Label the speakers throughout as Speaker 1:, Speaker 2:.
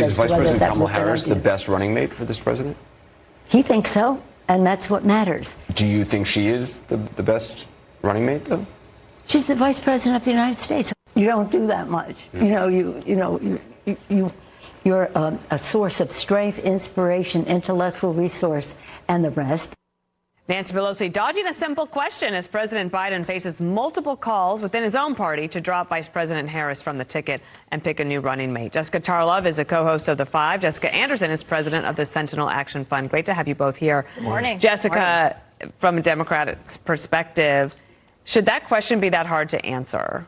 Speaker 1: Is Vice President Kamala Harris the best running mate for this president?
Speaker 2: He thinks so, and that's what matters.
Speaker 1: Do you think she is the best running mate, though?
Speaker 2: She's the Vice President of the United States. You don't do that much. You're a source of strength, inspiration, intellectual resource, and the rest.
Speaker 3: Nancy Pelosi dodging a simple question as President Biden faces multiple calls within his own party to drop Vice President Harris from the ticket and pick a new running mate. Jessica Tarlov is a co-host of The Five. Jessica Anderson is president of the Sentinel Action Fund. Great to have you both here.
Speaker 4: Good morning.
Speaker 3: Jessica, from a Democrat's perspective, should that question be that hard to answer?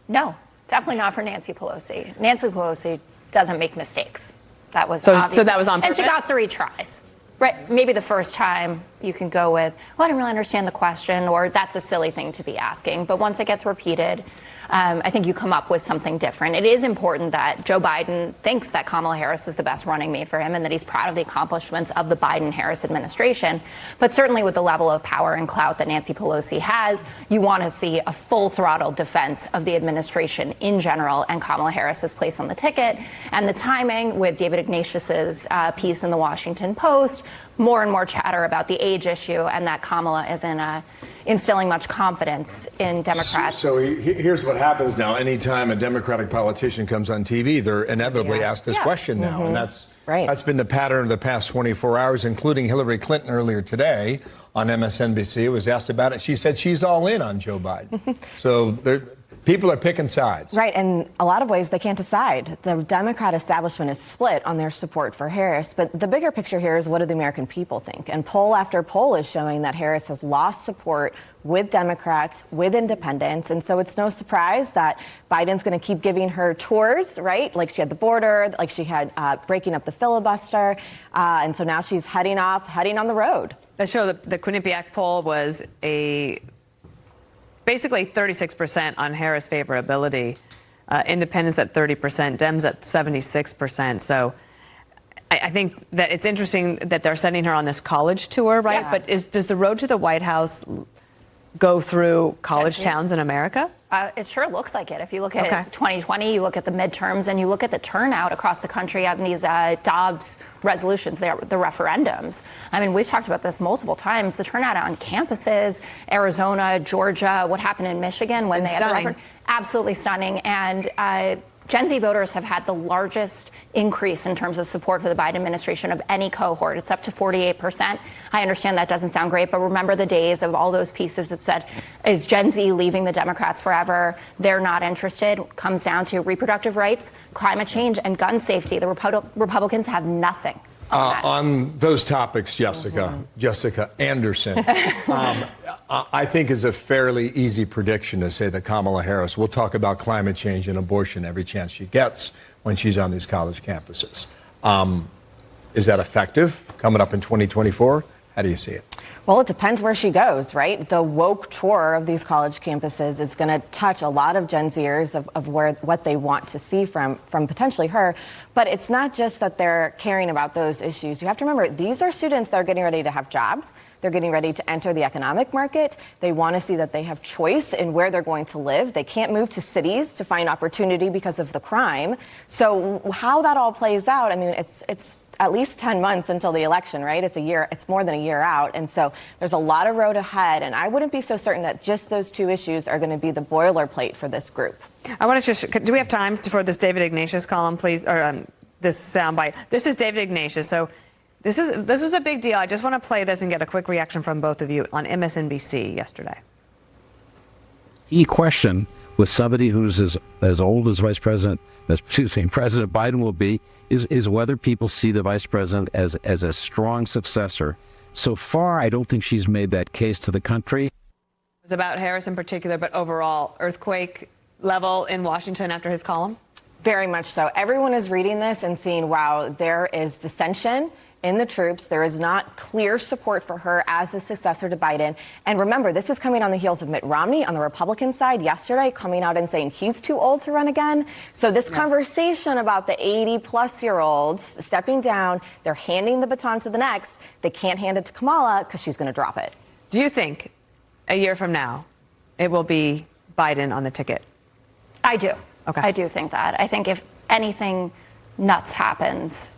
Speaker 4: No, definitely not for Nancy Pelosi. Nancy Pelosi doesn't make mistakes. That was obvious.
Speaker 3: So that was on purpose?
Speaker 4: And she got 3 tries. Right, maybe the first time you can go with, well, I didn't really understand the question, or that's a silly thing to be asking. But once it gets repeated, I think you come up with something different. It is important that Joe Biden thinks that Kamala Harris is the best running mate for him and that he's proud of the accomplishments of the Biden-Harris administration. But certainly with the level of power and clout that Nancy Pelosi has, you want to see a full-throttle defense of the administration in general and Kamala Harris's place on the ticket. And the timing with David Ignatius's piece in the Washington Post, more and more chatter about the age issue and that Kamala isn't instilling much confidence in Democrats.
Speaker 5: So here's what happens now. Anytime a Democratic politician comes on TV, they're inevitably asked this question now. And that's been the pattern of the past 24 hours, including Hillary Clinton earlier today on MSNBC. Was asked about it. She said she's all in on Joe Biden. So people are picking sides.
Speaker 6: Right, and a lot of ways they can't decide. The Democrat establishment is split on their support for Harris, but the bigger picture here is what do the American people think? And poll after poll is showing that Harris has lost support with Democrats, with independents, and so it's no surprise that Biden's going to keep giving her tours, right? Like she had the border, like she had breaking up the filibuster, and so now she's heading on the road.
Speaker 3: Let's show the Quinnipiac poll was basically 36% on Harris favorability, independents at 30%, Dems at 76%. So I think that it's interesting that they're sending her on this college tour, right?
Speaker 4: Yeah.
Speaker 3: But does the road to the White House go through college towns in America?
Speaker 4: It sure looks like it. If you look at 2020, you look at the midterms, and you look at the turnout across the country on these Dobbs resolutions, the referendums. I mean, we've talked about this multiple times. The turnout on campuses, Arizona, Georgia, what happened in Michigan when they had the referendum. Absolutely stunning. And Gen Z voters have had the largest increase in terms of support for the Biden administration of any cohort. It's up to 48%. I understand that doesn't sound great, but remember the days of all those pieces that said, is Gen Z leaving the Democrats forever? They're not interested. It comes down to reproductive rights, climate change, and gun safety. The Republicans have nothing.
Speaker 5: On those topics, Jessica Anderson, I think is a fairly easy prediction to say that Kamala Harris will talk about climate change and abortion every chance she gets when she's on these college campuses. Is that effective coming up in 2024? How do you see it?
Speaker 6: Well, it depends where she goes, right? The woke tour of these college campuses is going to touch a lot of Gen Zers of what they want to see from potentially her. But it's not just that they're caring about those issues. You have to remember, these are students that are getting ready to have jobs. They're getting ready to enter the economic market. They want to see that they have choice in where they're going to live. They can't move to cities to find opportunity because of the crime. So how that all plays out, I mean, it's at least 10 months until the election, right? It's more than a year out. And so there's a lot of road ahead. And I wouldn't be so certain that just those 2 issues are going to be the boilerplate for this group.
Speaker 3: I want to do we have time for this David Ignatius column, please? Or this soundbite. This is David Ignatius. So this was a big deal. I just want to play this and get a quick reaction from both of you on MSNBC yesterday.
Speaker 7: Key question with somebody who's as old as President Biden will be is whether people see the vice president as a strong successor. So far, I don't think she's made that case to the country. It
Speaker 3: was about Harris in particular, but overall, earthquake level in Washington after his column?
Speaker 6: Very much so. Everyone is reading this and seeing, wow, there is dissension in the troops. There is not clear support for her as the successor to Biden. And remember, this is coming on the heels of Mitt Romney on the Republican side yesterday coming out and saying he's too old to run again. So this conversation about the 80-plus-year-olds stepping down, they're handing the baton to the next. They can't hand it to Kamala because she's going to drop it.
Speaker 3: Do you think a year from now it will be Biden on the ticket?
Speaker 4: I do.
Speaker 3: Okay.
Speaker 4: I do think that. I think if anything, nuts happens,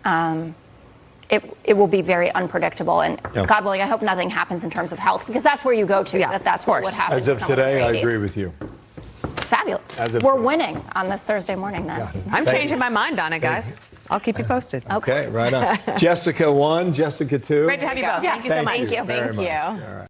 Speaker 4: it will be very unpredictable. And God willing, I hope nothing happens in terms of health, because that's where you go to. That's what would happen.
Speaker 5: As of today, I agree with you.
Speaker 4: Fabulous. We're winning on this Thursday morning then.
Speaker 3: I'm changing my mind on it, guys. I'll keep you posted.
Speaker 5: Okay, right on. Jessica 1, Jessica 2.
Speaker 3: Great to have you both.
Speaker 4: Yeah.
Speaker 3: Thank you so much.
Speaker 4: Thank you.
Speaker 5: Very much. All right.